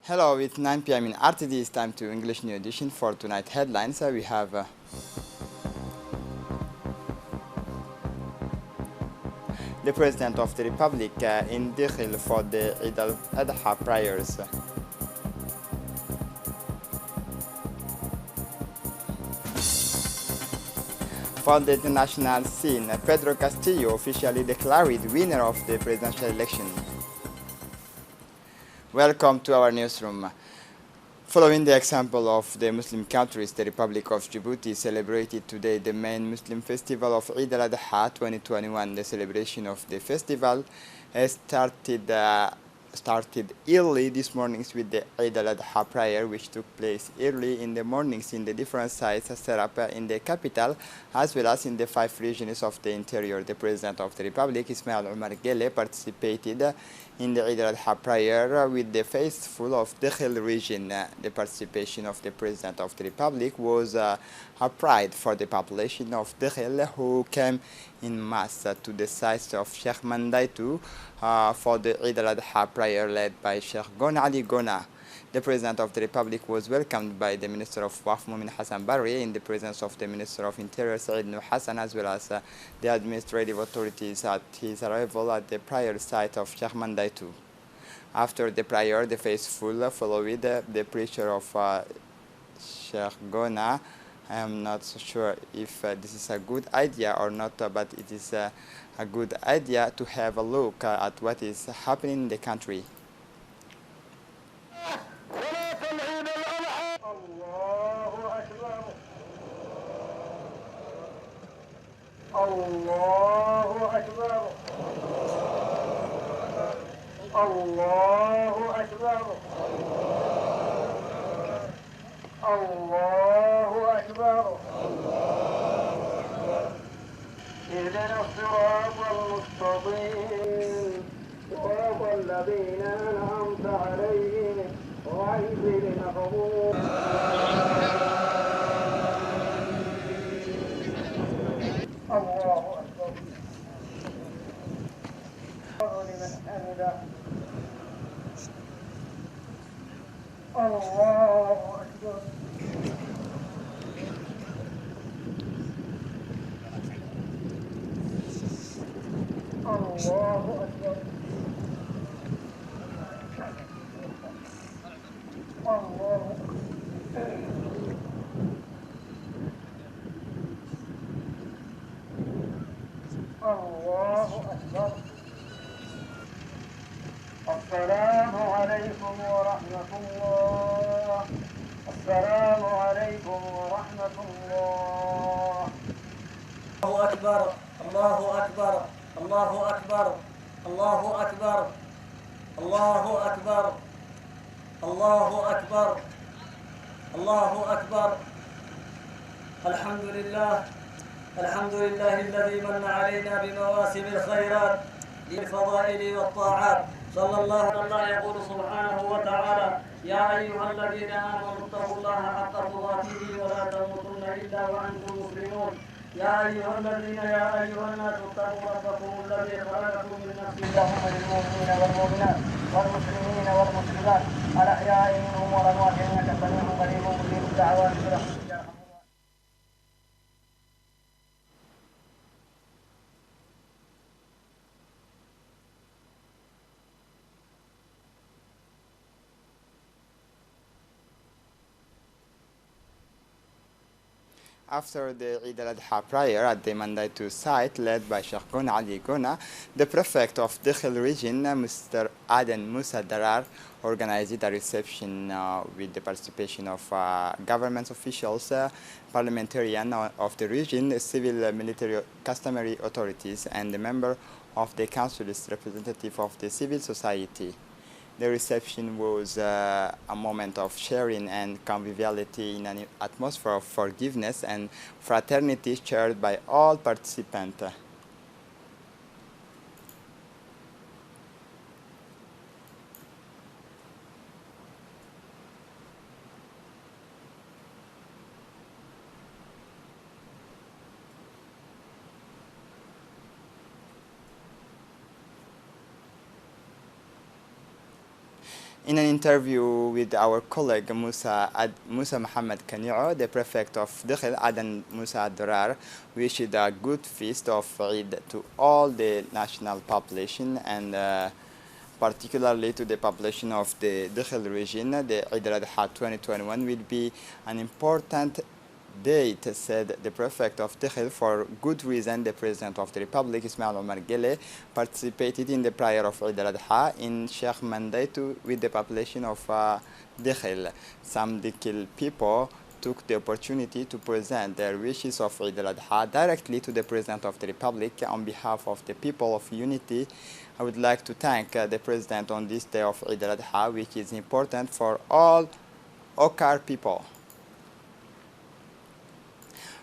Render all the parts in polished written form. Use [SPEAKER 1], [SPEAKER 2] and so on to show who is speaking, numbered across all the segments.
[SPEAKER 1] Hello, it's 9 p.m. in RTD. It's time to English New Edition for tonight headlines. We have the President of the Republic in Dikhil for the Eid al-Adha prayers. For the international scene, Pedro Castillo officially declared winner of the presidential election. Welcome to our newsroom. Following the example of the Muslim countries, the Republic of Djibouti celebrated today the main Muslim festival of Eid al-Adha 2021. The celebration of the festival started early this morning with the Eid al-Adha prayer, which took place early in the mornings in the different sites set up in the capital, as well as in the 5 regions of the interior. The President of the Republic, Ismail Omar Guelleh, participated in the Eid al-Adha prayer with the faithful of the Dikhil region. The participation of the President of the Republic was a pride for the population of Dikhil, who came in mass to the site of Sheikh Mandaitu for the Eid al-Adha prayer led by Sheikh Gona Ali Gona. The President of the Republic was welcomed by the Minister of Waqf Mumin Hassan Barre in the presence of the Minister of Interior Said Nuh Hassan, as well as the administrative authorities at his arrival at the prayer site of Sheikh Mandaitu. After the prayer, the faithful followed the preacher of Sheikh Gona. I am not so sure if this is a good idea or not, but it is a good idea to have a look at what is happening in the country.
[SPEAKER 2] الله أكبر الله أكبر الله أكبر اهدنا الصراط المستقيم صراط الذين أنعمت عليهم غير المغضوب الله أكبر لمن حمده الله أكبر الله أكبر الله الله أكبر السلام عليكم ورحمة الله السلام عليكم ورحمة الله الله أكبر الله أكبر الله أكبر الله أكبر الله أكبر الله أكبر الله أكبر الحمد لله الذي من علينا بمواسم الخيرات بالفضائل والطاعات صلى الله عليه وسلم يقول سبحانه وتعالى يا أيها الذين آمنوا اتقوا الله حق تقاته ولا تموتن إلا وأنتم مسلمون يا أيها الناس اتقوا ربكم الذي خلقكم من نفس واحدة للمؤمنين والمؤمنات والمسلمين والمسلمات الأحياء منهم والأموات إنك سميع قريب مجيب الدعوات برحمتك.
[SPEAKER 1] After the Eid al-Adha prayer at the Mandaitu site led by Sheikh Gona Ali Gona, the prefect of Dikhil region, Mr. Aden Musa Darar, organized a reception with the participation of government officials, parliamentarians of the region, civil, military, customary authorities, and the member of the council's representative of the civil society. The reception was a moment of sharing and conviviality in an atmosphere of forgiveness and fraternity shared by all participants. In an interview with our colleague Musa Mohammed Kani'o, the prefect of Dakhil, Adan Musa Durar, wished a good feast of Eid to all the national population and particularly to the population of the Dakhil region. The Eid al-Adha 2021 will be an important date, said the prefect of Dakhil. For good reason, the President of the Republic, Ismail Omar Guelleh, participated in the prayer of Eid al-Adha in Sheikh Mandaitu with the population of Dakhil. Some Dakhil people took the opportunity to present their wishes of Eid al-Adha directly to the President of the Republic. On behalf of the people of Unity, I would like to thank the President on this day of Eid al-Adha, which is important for all Okar people.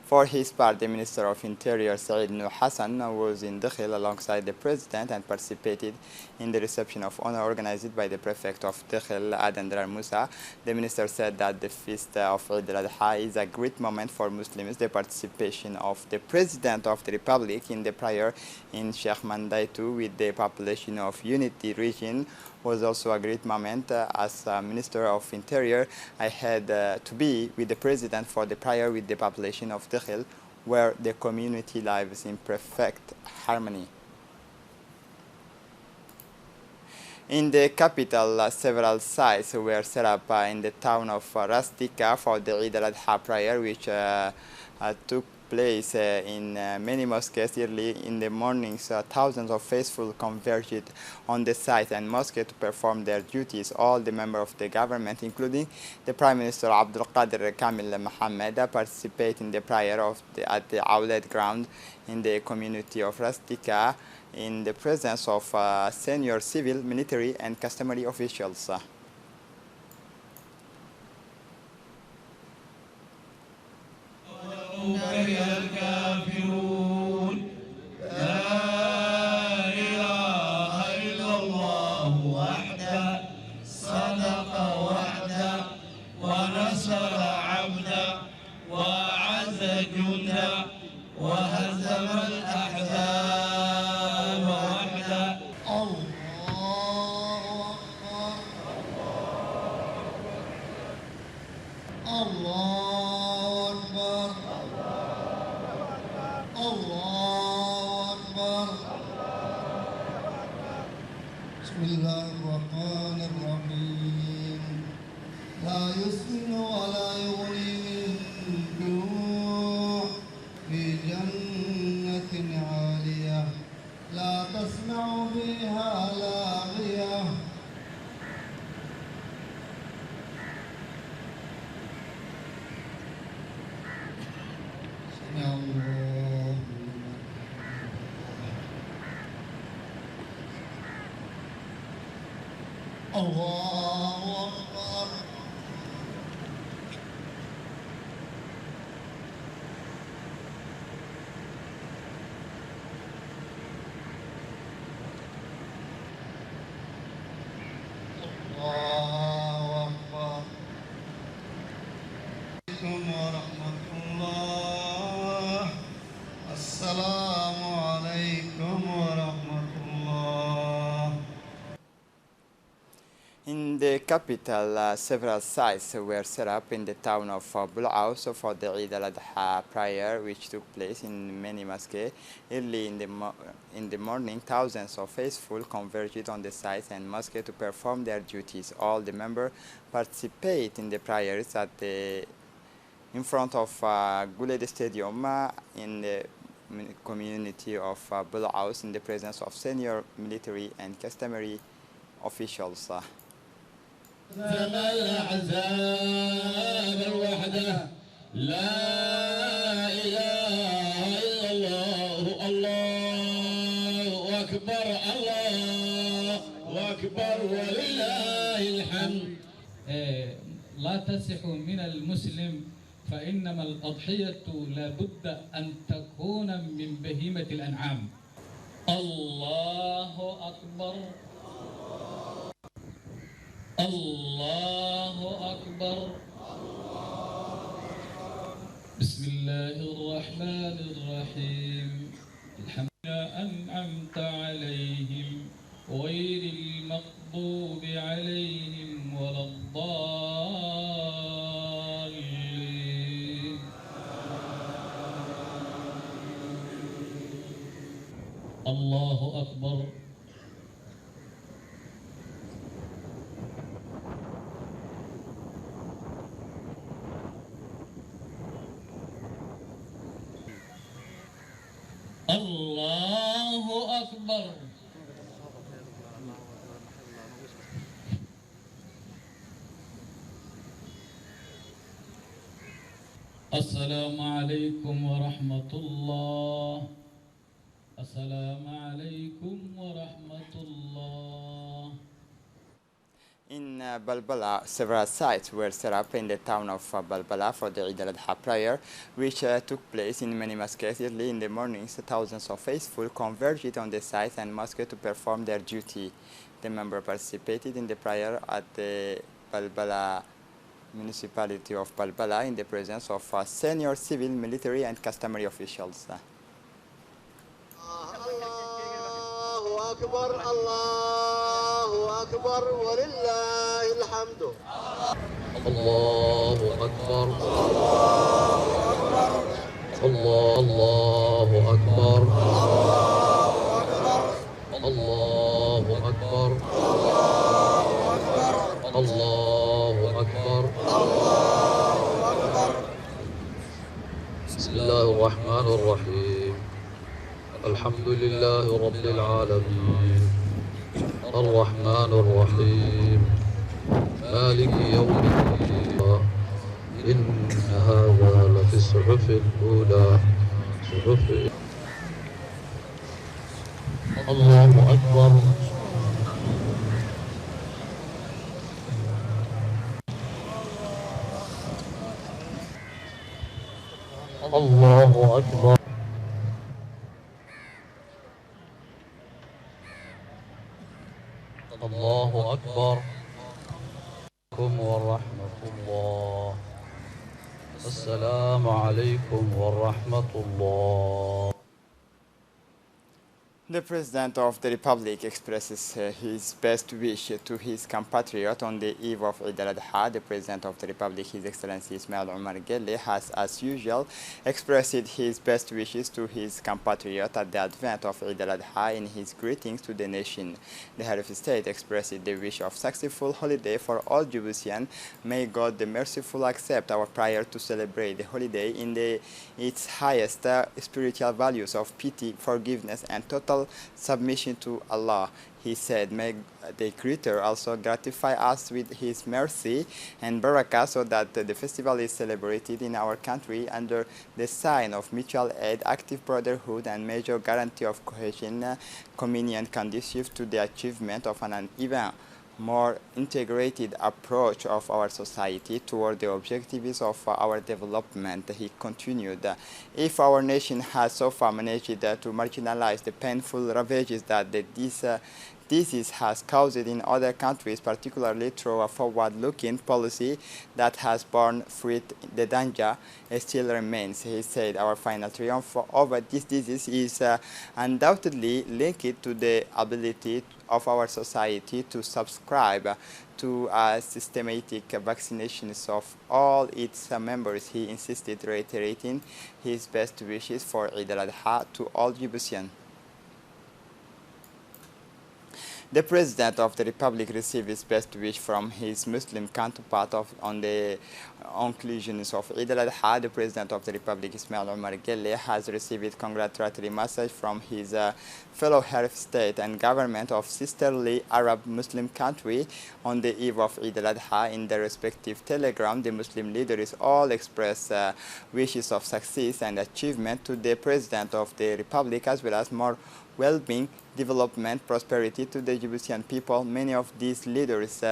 [SPEAKER 1] For his part, the Minister of Interior, Saeed Nur Hassan, was in Dakhil alongside the President and participated in the reception of honor organized by the Prefect of Dakhil, Adan Durar Musa. The Minister said that the feast of Eid al-Adha is a great moment for Muslims. The participation of the President of the Republic in the prayer in Sheikh Mandaitu with the population of Unity region was also a great moment. As Minister of Interior, I had to be with the President for the prayer with the population of Dakhil, where the community lives in perfect harmony. In the capital, several sites were set up in the town of Rastika for the Eid al-Adha prayer, which took place in many mosques early in the mornings. Thousands of faithful converged on the site and mosque to perform their duties. All the members of the government, including the Prime Minister Abdul Qadir Kamil Mohammed, participate in the prayer at the Aulad ground in the community of Rastika in the presence of senior civil, military, and customary officials. In the capital, several sites were set up in the town of Bulaus for the Eid al-Adha prayer, which took place in many mosques. Early in the morning, thousands of faithful converged on the sites and mosques to perform their duties. All the members participate in the prayers in front of Guled Stadium in the community of Bulaus in the presence of senior military and customary officials.
[SPEAKER 3] الأحزاب الوحدة لا إله إلا الله الله أكبر الله أكبر ولله الحمد.
[SPEAKER 4] لا تصح من المسلم فإنما الأضحية لابد أن تكون من بهيمة الأنعام. الله أكبر الله أكبر. بسم الله الرحمن الرحيم. الحمد لله أنعمت عليهم غير المغضوب عليهم ولا الضالين. الله أكبر. الله أكبر. السلام عليكم ورحمة الله. السلام عليكم ورحمة الله.
[SPEAKER 1] In Balbala, several sites were set up in the town of Balbala for the Eid al-Adha prayer, which took place in many mosques. Early in the mornings, thousands of faithful converged on the sites and mosques to perform their duty. The members participated in the prayer at the Balbala municipality of Balbala in the presence of senior civil, military and customary officials.
[SPEAKER 5] الله أكبر الله أكبر ولله الحمد. الله أكبر الله أكبر الله أكبر الله أكبر. بسم الله الرحمن الرحيم. الحمد لله رب العالمين الرحمن الرحيم مالك يوم الدين. إن هذا لفي الصحف الأولى صحف. الله أكبر. الله أكبر. الله أكبر ورحمة الله. السلام عليكم ورحمة الله.
[SPEAKER 1] The President of the Republic expresses his best wish to his compatriot on the eve of Eid al-Adha. The President of the Republic, His Excellency Ismail Omar Guelleh, has, as usual, expressed his best wishes to his compatriot at the advent of Eid al-Adha in his greetings to the nation. The head of state expressed the wish of successful holiday for all Djiboutians. May God the Merciful accept our prayer to celebrate the holiday in its highest spiritual values of pity, forgiveness, and total submission to Allah. He said, may the Creator also gratify us with His mercy and barakah so that the festival is celebrated in our country under the sign of mutual aid, active brotherhood, and major guarantee of cohesion, communion conducive to the achievement of an even more integrated approach of our society toward the objectives of our development. He continued, if our nation has so far managed to marginalize the painful ravages that this disease has caused in other countries, particularly through a forward-looking policy that has borne fruit, the danger still remains. He said, our final triumph over this disease is undoubtedly linked to the ability of our society to subscribe to systematic vaccinations of all its members. He insisted, reiterating his best wishes for Eid al-Adha to all Djiboutians. The President of the Republic received his best wish from his Muslim counterpart on the occasions of Eid al-Adha. The President of the Republic, Ismail Omar Guelleh, has received congratulatory message from his fellow head of state and government of sisterly Arab Muslim country on the eve of Eid al-Adha. In their respective telegram, the Muslim leaders all express wishes of success and achievement to the President of the Republic, as well as more well-being, development, prosperity to the Djiboutian people. Many of these leaders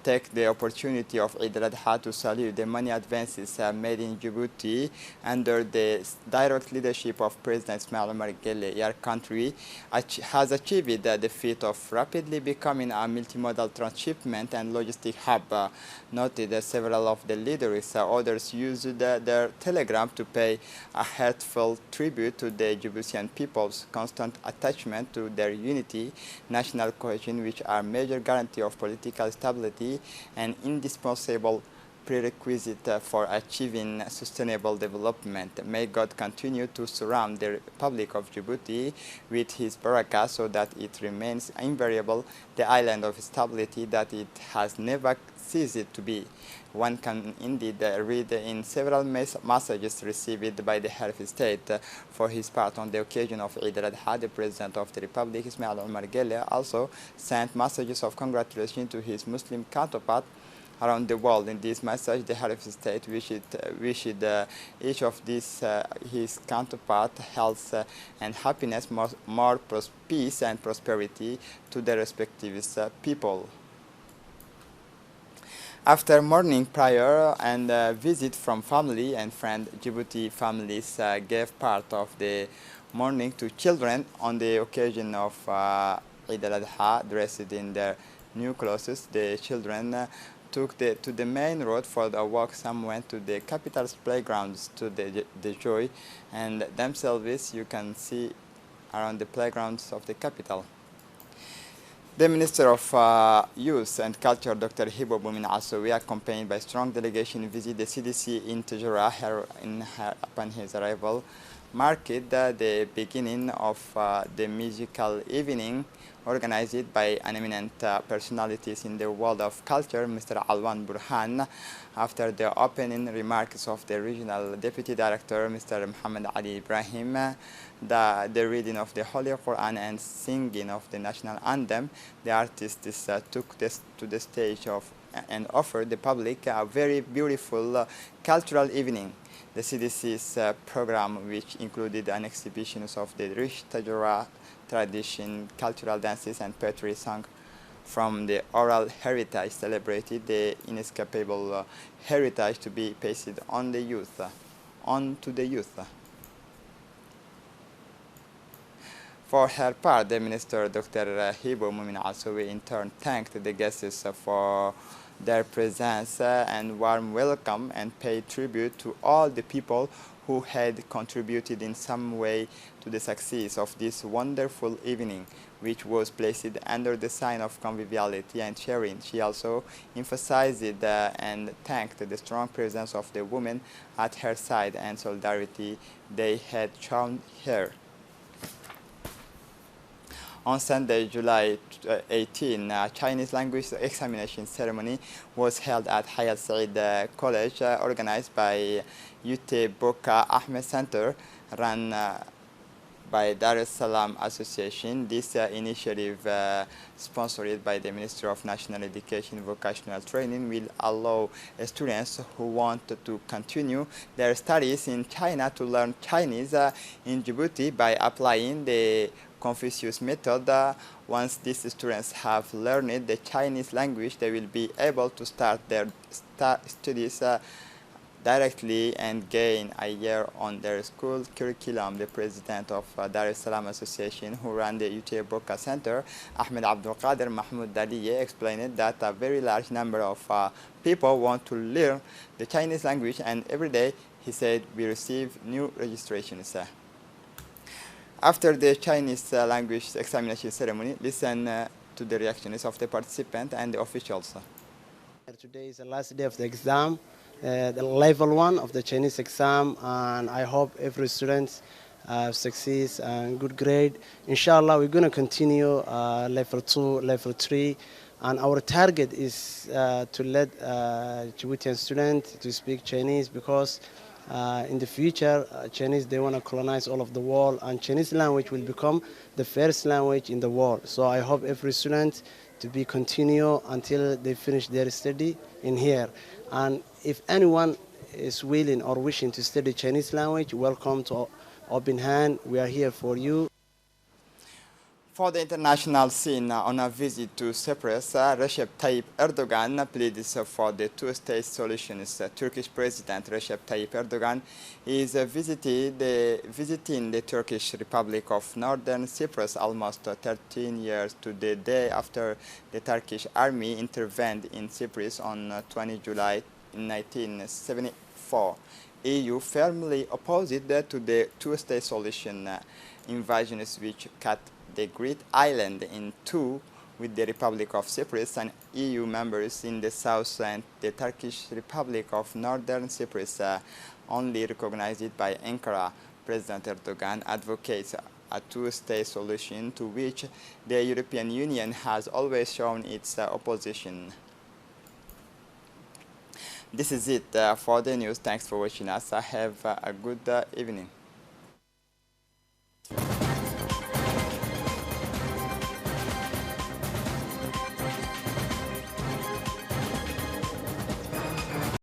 [SPEAKER 1] take the opportunity of Eid al-Adha to salute the many advances made in Djibouti under the direct leadership of President Ismail Omar Guelleh. Your country has achieved the feat of rapidly becoming a multimodal transshipment and logistic hub. Noted several of the leaders, others used their telegram to pay a heartfelt tribute to the Djiboutian people's constant attachment to their unity, national cohesion, which are major guarantee of political stability stability, an indispensable prerequisite for achieving sustainable development. May God continue to surround the Republic of Djibouti with His barakah so that it remains invariable, the island of stability that it has never ceased to be. One can indeed read in several messages received by the head of state. For his part, on the occasion of Eid al-Adha, the President of the Republic, Ismail Omar Guelleh, also sent messages of congratulations to his Muslim counterpart around the world. In this message, the head of state wished each of his counterpart health and happiness, more peace and prosperity to their respective people. After morning prayer and visit from family and friend, Djibouti families gave part of the morning to children on the occasion of Eid al-Adha. Dressed in their new clothes, the children took to the main road for the walk. Some went to the capital's playgrounds to the joy, and themselves you can see around the playgrounds of the capital. The Minister of Youth and Culture, Dr. Hibo Bumin Asowi, accompanied by a strong delegation, visited the CDC in Tejura upon his arrival, marked the beginning of the musical evening organized by eminent personalities in the world of culture, Mr. Alwan Burhan. After the opening remarks of the regional deputy director, Mr. Muhammad Ali Ibrahim, the reading of the Holy Quran and singing of the national anthem, the artists took this to the stage and offered the public a very beautiful cultural evening. The CDC's program, which included an exhibition of the rich Tejura tradition, cultural dances, and poetry sung from the oral heritage, celebrated the inescapable heritage to be passed on the youth, on to the youth. For her part, the Minister, Dr. Hibo Mumin Asowi, in turn thanked the guests for their presence and warm welcome, and paid tribute to all the people who had contributed in some way to the success of this wonderful evening, which was placed under the sign of conviviality and sharing. She also emphasized and thanked the strong presence of the women at her side and solidarity they had shown her. On Sunday, July 18, a Chinese language examination ceremony was held at Hayat Said College, organized by UT Boka Ahmed Center, run by Dar es Salaam Association. This initiative, sponsored by the Ministry of National Education and Vocational Training, will allow students who want to continue their studies in China to learn Chinese in Djibouti by applying the Confucius method. Once these students have learned the Chinese language, they will be able to start their studies directly and gain a year on their school curriculum. The president of Dar es Salaam Association, who ran the UTA Boka Center, Ahmed Abdul Qadir Mahmoud Daliye, explained that a very large number of people want to learn the Chinese language, and every day, he said, we receive new registrations. After the Chinese language examination ceremony, listen to the reactions of the participants and the officials.
[SPEAKER 6] Today is the last day of the exam, the level 1 of the Chinese exam, and I hope every student succeeds and good grade. Inshallah, we're going to continue level 2, level 3, and our target is to let Djiboutian students to speak Chinese, because in the future, Chinese, they want to colonize all of the world, and Chinese language will become the first language in the world. So I hope every student to be continue until they finish their study in here. And if anyone is willing or wishing to study Chinese language, welcome to Open Hand. We are here for you.
[SPEAKER 1] For the international scene, on a visit to Cyprus, Recep Tayyip Erdogan pleads for the two-state solution. Turkish President Recep Tayyip Erdogan is visiting the Turkish Republic of Northern Cyprus almost 13 years to the day after the Turkish army intervened in Cyprus on 20 July 1974. EU firmly opposed to the two-state solution. Invasions which cut the great island in two with the Republic of Cyprus and EU members in the south and the Turkish Republic of Northern Cyprus, only recognized by Ankara. President Erdogan advocates a two-state solution to which the European Union has always shown its opposition. This is it for the news. Thanks for watching us. Have a good evening.